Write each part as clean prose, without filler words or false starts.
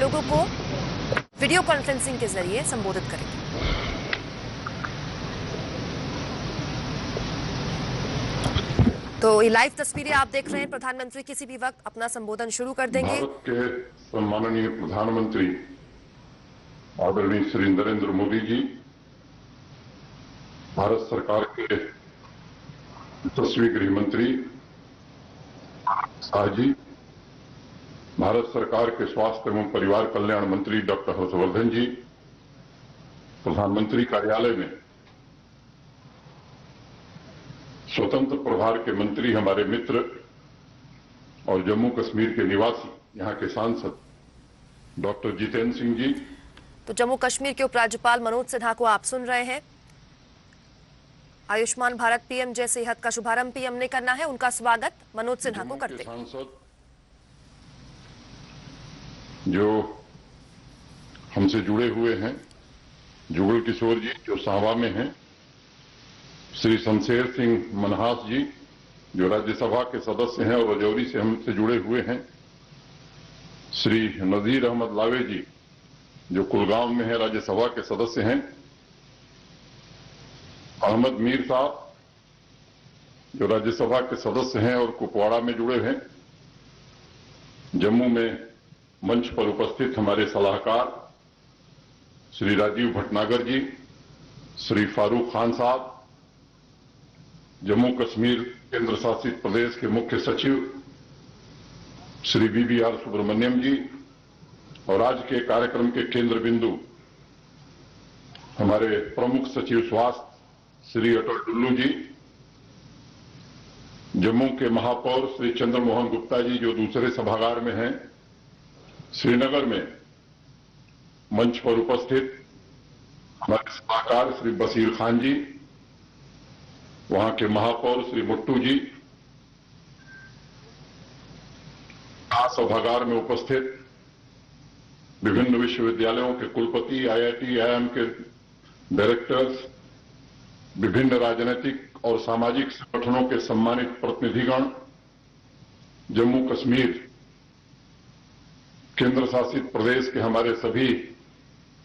लोगों को video conferencing के जरिए संबोधित करेंगे। तो ये लाइव तस्वीरें आप देख रहे हैं। प्रधानमंत्री किसी भी वक्त अपना संबोधन शुरू कर देंगे। भारत के सम्माननीय प्रधानमंत्री आदरणीय श्री नरेंद्र मोदी जी, भारत सरकार के यशस्वी गृह मंत्री शाह जी, भारत सरकार के स्वास्थ्य एवं परिवार कल्याण मंत्री डॉक्टर हर्षवर्धन जी, प्रधानमंत्री कार्यालय में स्वतंत्र प्रभार के मंत्री हमारे मित्र और जम्मू कश्मीर के निवासी यहां के सांसद डॉक्टर जितेंद्र सिंह जी। तो जम्मू कश्मीर के उपराज्यपाल मनोज सिन्हा को आप सुन रहे हैं। आयुष्मान भारत पीएम जय सेहत का शुभारंभ पीएम ने करना है, उनका स्वागत मनोज सिन्हा को करते हैं। सांसद जो हमसे जुड़े हुए हैं, जुगल किशोर जी जो साहबा में हैं, श्री शमशेर सिंह मनहास जी जो राज्यसभा के सदस्य हैं और रजौरी से हमसे जुड़े हुए हैं, श्री नजीर अहमद लावे जी जो कुलगांव में है, राज्यसभा के सदस्य हैं, अहमद मीर साहब जो राज्यसभा के सदस्य हैं और कुपवाड़ा में जुड़े हैं, जम्मू में मंच पर उपस्थित हमारे सलाहकार श्री राजीव भटनागर जी, श्री फारूक खान साहब, जम्मू कश्मीर केंद्र शासित प्रदेश के मुख्य सचिव श्री BBR सुब्रमण्यम जी और आज के कार्यक्रम के केंद्र बिंदु हमारे प्रमुख सचिव स्वास्थ्य श्री अटल डुल्लू जी, जम्मू के महापौर श्री चंद्रमोहन गुप्ता जी जो दूसरे सभागार में हैं, श्रीनगर में मंच पर उपस्थित हमारे सलाहकार श्री बशीर खान जी, वहां के महापौर श्री मुट्टू जी, सभागार में उपस्थित विभिन्न विश्वविद्यालयों के कुलपति, IIT, IIM के डायरेक्टर्स, विभिन्न राजनीतिक और सामाजिक संगठनों के सम्मानित प्रतिनिधिगण, जम्मू कश्मीर केंद्र शासित प्रदेश के हमारे सभी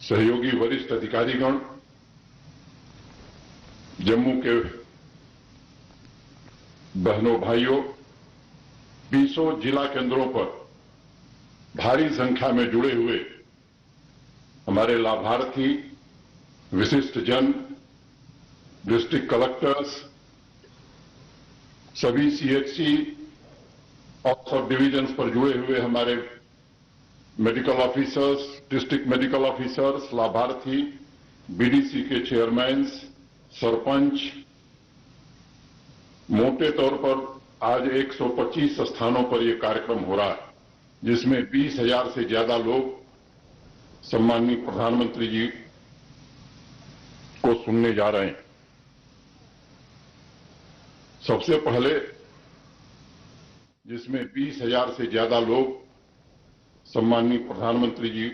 सहयोगी वरिष्ठ अधिकारीगण, जम्मू के बहनों भाइयों, 20 जिला केंद्रों पर भारी संख्या में जुड़े हुए हमारे लाभार्थी, विशिष्ट जन, डिस्ट्रिक्ट कलेक्टर्स, सभी CHC और सब डिवीजन्स पर जुड़े हुए हमारे medical officers, district medical officers, लाभार्थी, BDC के चेयरमैन, सरपंच, मोटे तौर पर आज 125 स्थानों पर यह कार्यक्रम हो रहा है, जिसमें 20,000 से ज्यादा लोग सम्माननीय प्रधानमंत्री जी को सुनने जा रहे हैं। सबसे पहले जिसमें 20,000 से ज्यादा लोग सम्माननीय प्रधानमंत्री जी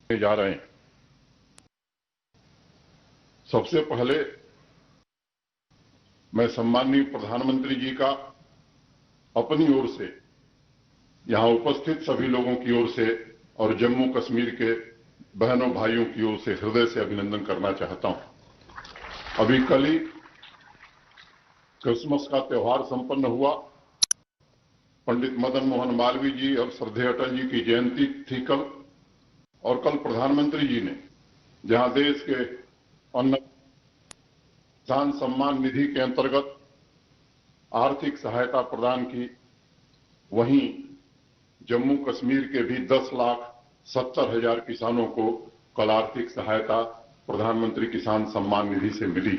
जा रहे हैं, सबसे पहले मैं सम्माननीय प्रधानमंत्री जी का अपनी ओर से, यहां उपस्थित सभी लोगों की ओर से और जम्मू कश्मीर के बहनों भाइयों की ओर से हृदय से अभिनंदन करना चाहता हूं। अभी कल ही क्रिसमस का त्यौहार संपन्न हुआ। पंडित मदन मोहन मालवीय जी और श्रद्धेय अटल जी की जयंती थी कल, और कल प्रधानमंत्री जी ने जहां देश के अन्न किसान सम्मान निधि के अंतर्गत आर्थिक सहायता प्रदान की, वहीं जम्मू कश्मीर के भी 10,70,000 किसानों को कल आर्थिक सहायता प्रधानमंत्री किसान सम्मान निधि से मिली।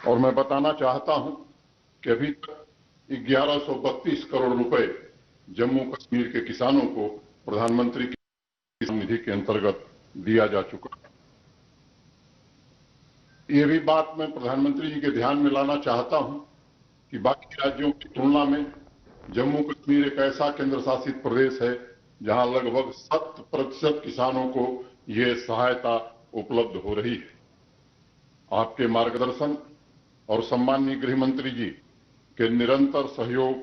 और मैं बताना चाहता हूं कि अभी तक 1132 करोड़ रुपए जम्मू कश्मीर के किसानों को प्रधानमंत्री किसान निधि के अंतर्गत दिया जा चुका है। ये भी बात मैं प्रधानमंत्री जी के ध्यान में लाना चाहता हूं कि बाकी राज्यों की तुलना में जम्मू कश्मीर एक ऐसा केंद्र शासित प्रदेश है जहां लगभग 100% किसानों को यह सहायता उपलब्ध हो रही है। आपके मार्गदर्शन और सम्माननीय गृह मंत्री जी के निरंतर सहयोग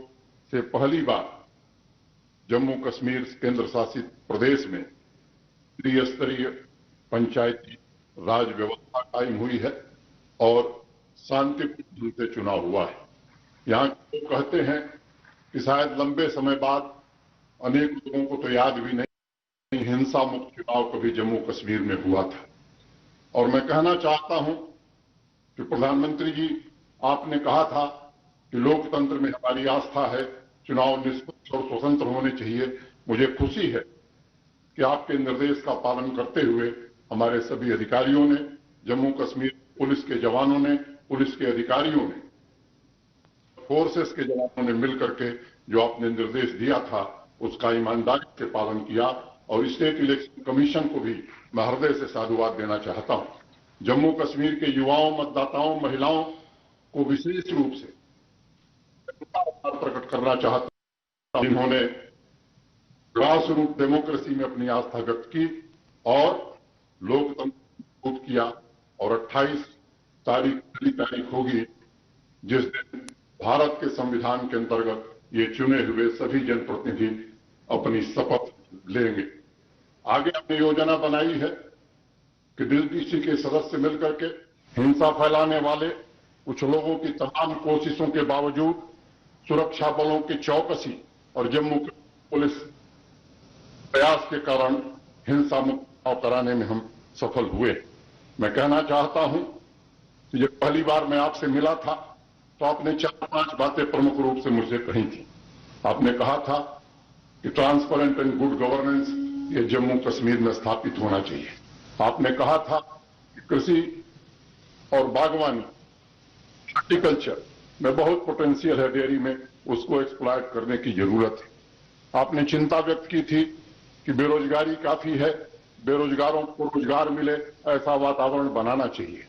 से पहली बार जम्मू कश्मीर केंद्र शासित प्रदेश में त्रिस्तरीय पंचायती राज व्यवस्था कायम हुई है और शांतिपूर्ण ढंग से चुनाव हुआ है। यहाँ लोग कहते हैं कि शायद लंबे समय बाद अनेक लोगों को तो याद भी नहीं, हिंसा मुक्त चुनाव कभी जम्मू कश्मीर में हुआ था। और मैं कहना चाहता हूं कि प्रधानमंत्री जी, आपने कहा था कि लोकतंत्र में हमारी आस्था है, चुनाव निष्पक्ष और स्वतंत्र होने चाहिए। मुझे खुशी है कि आपके निर्देश का पालन करते हुए हमारे सभी अधिकारियों ने, जम्मू कश्मीर पुलिस के जवानों ने, पुलिस के अधिकारियों ने, फोर्सेस के जवानों ने मिलकर के जो आपने निर्देश दिया था उसका ईमानदारी से पालन किया। और स्टेट इलेक्शन कमीशन को भी मैं हृदय से साधुवाद देना चाहता हूं। जम्मू कश्मीर के युवाओं, मतदाताओं, महिलाओं को विशेष रूप से प्रकट करना चाहता हूं। इन्होंने ग्रास रूट डेमोक्रेसी में अपनी आस्था व्यक्त की और लोकतंत्र मजबूत किया। और 28 तारीख होगी जिस दिन भारत के संविधान के अंतर्गत ये चुने हुए सभी जनप्रतिनिधि अपनी शपथ लेंगे। आगे हमने योजना बनाई है कि डीडीसी के सदस्य मिलकर के हिंसा फैलाने वाले कुछ लोगों की तमाम कोशिशों के बावजूद सुरक्षा बलों की चौकसी और जम्मू पुलिस प्रयास के कारण हिंसा मुक्त चुनाव कराने में हम सफल हुए। मैं कहना चाहता हूं कि जब पहली बार मैं आपसे मिला था तो आपने 4-5 बातें प्रमुख रूप से मुझसे कही थी। आपने कहा था कि ट्रांसपेरेंट एंड गुड गवर्नेंस ये जम्मू कश्मीर में स्थापित होना चाहिए। आपने कहा था कि कृषि और बागवानी, हॉर्टिकल्चर में बहुत पोटेंशियल है डेयरी में, उसको एक्सप्लॉइट करने की जरूरत है। आपने चिंता व्यक्त की थी कि बेरोजगारी काफी है, बेरोजगारों को रोजगार मिले ऐसा वातावरण बनाना चाहिए।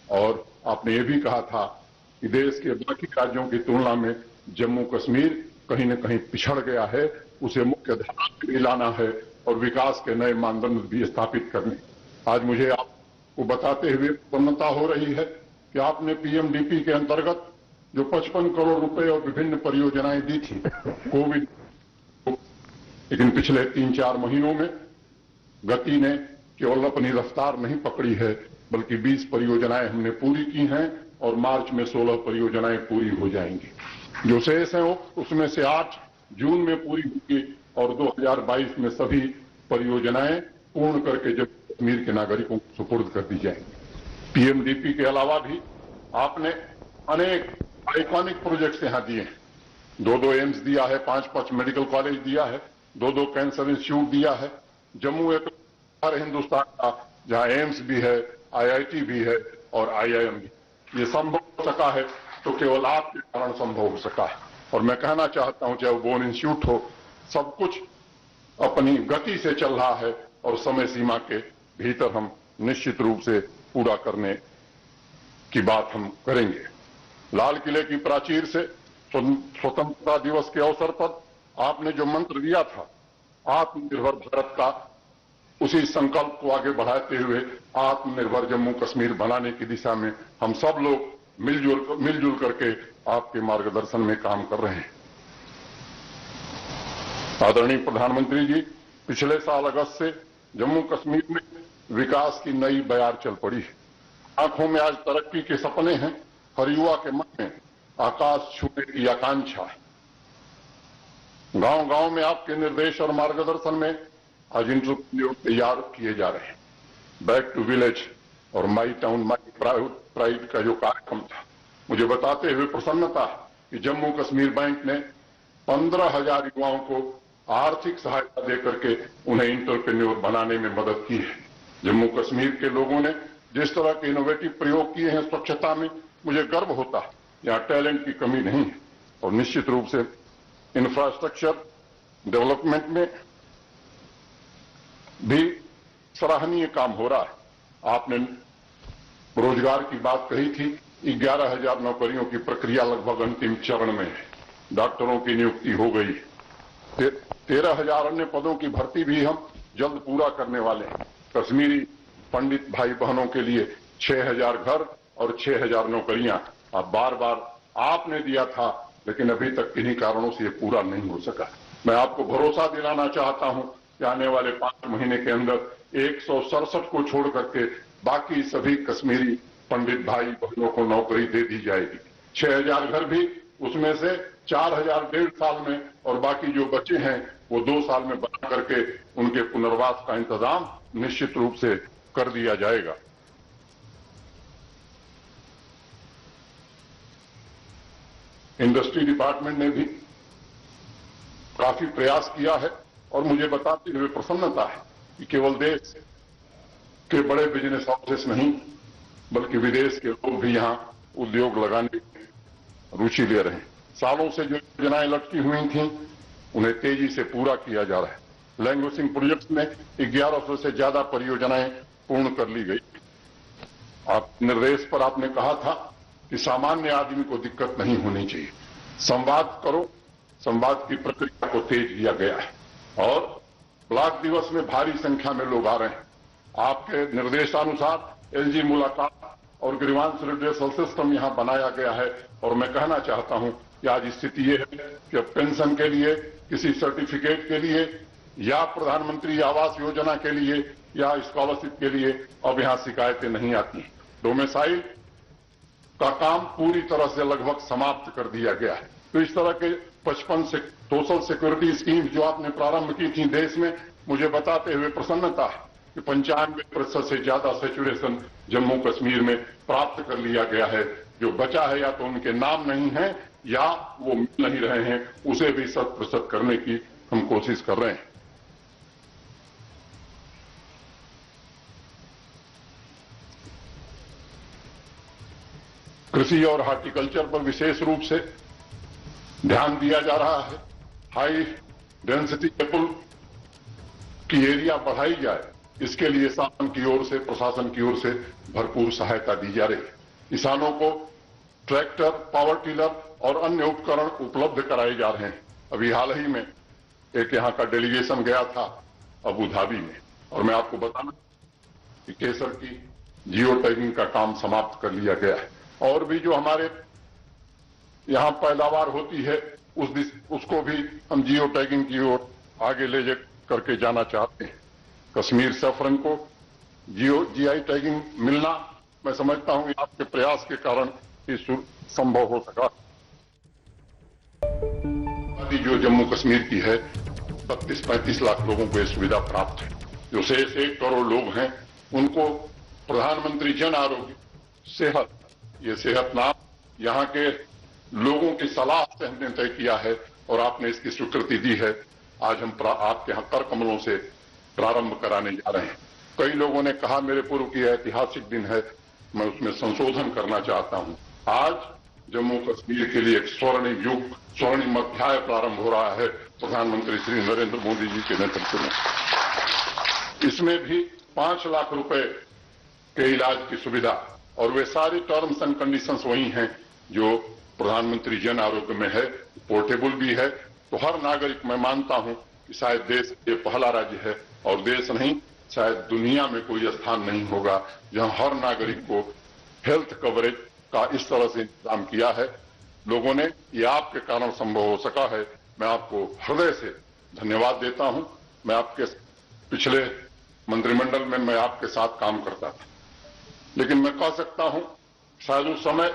और आपने ये भी कहा था कि देश के बाकी राज्यों की तुलना में जम्मू कश्मीर कहीं न कहीं पिछड़ गया है, उसे मुख्य धारा में लाना है और विकास के नए मानदंड भी स्थापित करने। आज मुझे आपको बताते हुए प्रसन्नता हो रही है कि आपने पीएमडीपी के अंतर्गत जो 55 करोड़ रुपए और विभिन्न परियोजनाएं दी थी कोविड, लेकिन पिछले 3-4 महीनों में गति ने केवल अपनी रफ्तार नहीं पकड़ी है, बल्कि 20 परियोजनाएं हमने पूरी की हैं और मार्च में 16 परियोजनाएं पूरी हो जाएंगी। जो शेष हैं उसमें से 8 जून में पूरी होगी और 2022 में सभी परियोजनाएं पूर्ण करके जम्मू कश्मीर के नागरिकों को सुपुर्द कर दी जाएंगी। पीएमडीपी के अलावा भी आपने अनेक आइकॉनिक प्रोजेक्ट्स यहां दिए हैं। 2 एम्स दिया है, 5 मेडिकल कॉलेज दिया है, 2 कैंसर इंस्टीट्यूट दिया है। जम्मू एक हिंदुस्तान का जहां एम्स भी है, आईआईटी भी है और आईआईएम भी। ये संभव हो सका है तो केवल आपके कारण संभव हो सका है। और मैं कहना चाहता हूं, चाहे वो बोन इंस्टीट्यूट हो, सब कुछ अपनी गति से चल रहा है और समय सीमा के भीतर हम निश्चित रूप से पूरा करने की बात हम करेंगे। लाल किले की प्राचीर से स्वतंत्रता दिवस के अवसर पर आपने जो मंत्र दिया था आत्मनिर्भर भारत का, उसी संकल्प को आगे बढ़ाते हुए आत्मनिर्भर जम्मू कश्मीर बनाने की दिशा में हम सब लोग मिलजुल करके आपके मार्गदर्शन में काम कर रहे हैं। आदरणीय प्रधानमंत्री जी, पिछले साल अगस्त से जम्मू कश्मीर में विकास की नई बयार चल पड़ी है। आंखों में आज तरक्की के सपने हैं, हर युवा के मन में आकाश छूने की आकांक्षा है। गांव-गांव में आपके निर्देश और मार्गदर्शन में आज इंटरव्यू तैयार किए जा रहे हैं। बैक टू विलेज और माई टाउन माई प्राइड का जो कार्यक्रम था, मुझे बताते हुए प्रसन्नता है कि जम्मू कश्मीर बैंक ने 15,000 युवाओं को आर्थिक सहायता देकर के उन्हें इंटरप्रेन्योर बनाने में मदद की है। जम्मू कश्मीर के लोगों ने जिस तरह के इनोवेटिव प्रयोग किए हैं स्वच्छता में, मुझे गर्व होता है। यहाँ टैलेंट की कमी नहीं है और निश्चित रूप से इंफ्रास्ट्रक्चर डेवलपमेंट में भी सराहनीय काम हो रहा है। आपने रोजगार की बात कही थी, 11,000 नौकरियों की प्रक्रिया लगभग अंतिम चरण में है। डॉक्टरों की नियुक्ति हो गई, 13,000 अन्य पदों की भर्ती भी हम जल्द पूरा करने वाले हैं। कश्मीरी पंडित भाई बहनों के लिए 6,000 घर और 6,000 नौकरियां अब बार बार आपने दिया था, लेकिन अभी तक किन्हीं कारणों से ये पूरा नहीं हो सका। मैं आपको भरोसा दिलाना चाहता हूं कि आने वाले 5 महीने के अंदर 167 को छोड़ करके बाकी सभी कश्मीरी पंडित भाई बहनों को नौकरी दे दी जाएगी। 6000 घर भी उसमें से 4000 1.5 साल में और बाकी जो बचे हैं वो 2 साल में बना करके उनके पुनर्वास का इंतजाम निश्चित रूप से कर दिया जाएगा। इंडस्ट्री डिपार्टमेंट ने भी काफी प्रयास किया है और मुझे बताते हुए प्रसन्नता है कि केवल देश के बड़े बिजनेस हाउसेस नहीं बल्कि विदेश के लोग भी यहां उद्योग लगाने में रुचि ले रहे हैं। सालों से जो योजनाएं लटकी हुई थीं उन्हें तेजी से पूरा किया जा रहा है। लैंग्वेजिंग प्रोजेक्ट में 1100 से ज्यादा परियोजनाएं पूर्ण कर ली गई। आप निर्देश पर आपने कहा था कि सामान्य आदमी को दिक्कत नहीं होनी चाहिए, संवाद करो। संवाद की प्रक्रिया को तेज किया गया है और ब्लॉक दिवस में भारी संख्या में लोग आ रहे हैं। आपके निर्देशानुसार एलजी मुलाकात और ग्रीवांस रिड्रेसल सिस्टम यहां बनाया गया है और मैं कहना चाहता हूं कि आज स्थिति यह है कि अब पेंशन के लिए, किसी सर्टिफिकेट के लिए या प्रधानमंत्री आवास योजना के लिए या स्कॉलरशिप के लिए अब यहां शिकायतें नहीं आती। डोमिसाइल का काम पूरी तरह से लगभग समाप्त कर दिया गया है। तो इस तरह के 55 से सोशल सिक्योरिटी स्कीम जो आपने प्रारंभ की थी देश में, मुझे बताते हुए प्रसन्नता है कि 95% से ज्यादा सैचुरेशन जम्मू कश्मीर में प्राप्त कर लिया गया है। जो बचा है या तो उनके नाम नहीं है या वो मिल नहीं रहे हैं, उसे भी 100% करने की हम कोशिश कर रहे हैं। कृषि और हार्टिकल्चर पर विशेष रूप से ध्यान दिया जा रहा है। हाई डेंसिटी एप्पल की एरिया बढ़ाई जाए, इसके लिए शासन की ओर से, प्रशासन की ओर से भरपूर सहायता दी जा रही है। किसानों को ट्रैक्टर, पावर टिलर और अन्य उपकरण उपलब्ध कराए जा रहे हैं। अभी हाल ही में एक यहां का डेलीगेशन गया था अबू धाबी में और मैं आपको बताना कि केसर की जियो टैगिंग का काम समाप्त कर लिया गया है और भी जो हमारे यहां पैदावार होती है उसको भी हम जियो टैगिंग की ओर आगे ले करके जाना चाहते हैं। कश्मीर सैफरन को जीआई टैगिंग मिलना, मैं समझता हूं कि आपके प्रयास के कारण ये संभव हो सका। जो जम्मू कश्मीर की है 32-35 लाख लोगों को यह सुविधा प्राप्त है। जो 1 करोड़ लोग हैं उनको प्रधानमंत्री जन आरोग्य सेहत, ये सेहत नाम यहां के लोगों की सलाह से हमने तय किया है और आपने इसकी स्वीकृति दी है। आज हम आपके यहां कर कमलों से प्रारंभ कराने जा रहे हैं। कई लोगों ने कहा मेरे पूर्व की ऐतिहासिक दिन है, मैं उसमें संशोधन करना चाहता हूं। आज जम्मू कश्मीर के लिए एक स्वर्णिम युग, स्वर्णिम अध्याय प्रारंभ हो रहा है प्रधानमंत्री श्री नरेंद्र मोदी जी के नेतृत्व में। इसमें भी 5 लाख रुपए के इलाज की सुविधा और वे सारी टर्म्स एंड कंडीशंस वही हैं जो प्रधानमंत्री जन आरोग्य में है, पोर्टेबल भी है। तो हर नागरिक, मैं मानता हूं कि शायद देश ये पहला राज्य है और देश नहीं शायद दुनिया में कोई स्थान नहीं होगा जहां हर नागरिक को हेल्थ कवरेज का इस तरह से इंतजाम किया है। लोगों ने, ये आपके कारण संभव हो सका है। मैं आपको हृदय से धन्यवाद देता हूं। मैं आपके पिछले मंत्रिमंडल में मैं आपके साथ काम करता था, लेकिन मैं कह सकता हूं शायद उस समय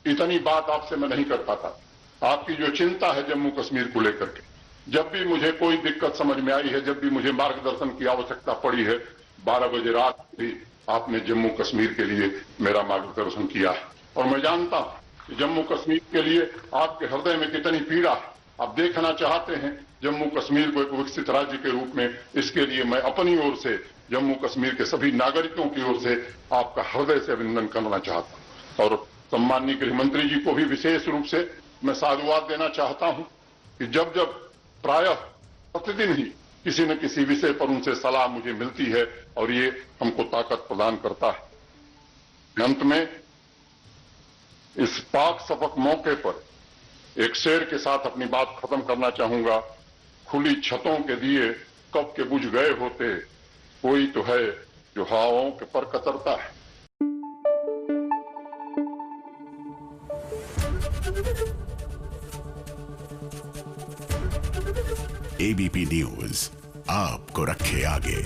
इतनी बात आपसे मैं नहीं कर पाता। आपकी जो चिंता है जम्मू कश्मीर को लेकर के, जब भी मुझे कोई दिक्कत समझ में आई है, जब भी मुझे मार्गदर्शन की आवश्यकता पड़ी है, 12 बजे रात भी आपने जम्मू कश्मीर के लिए मेरा मार्गदर्शन किया है और मैं जानता हूं कि जम्मू कश्मीर के लिए आपके हृदय में कितनी पीड़ा है। आप देखना चाहते हैं जम्मू कश्मीर को एक विकसित राज्य के रूप में। इसके लिए मैं अपनी ओर से जम्मू कश्मीर के सभी नागरिकों की ओर से आपका हृदय से अभिनंदन करना चाहता हूं और सम्माननीय गृह मंत्री जी को भी विशेष रूप से मैं साधुवाद देना चाहता हूं कि जब जब प्रायः प्रतिदिन ही किसी न किसी विषय पर उनसे सलाह मुझे मिलती है और ये हमको ताकत प्रदान करता है। अंत में इस पाक सपक मौके पर एक शेर के साथ अपनी बात खत्म करना चाहूंगा। खुली छतों के दिए कब के बुझ गए होते, कोई तो है जो हवाओं के पर कतरता है। एबीपी न्यूज आपको रखे आगे।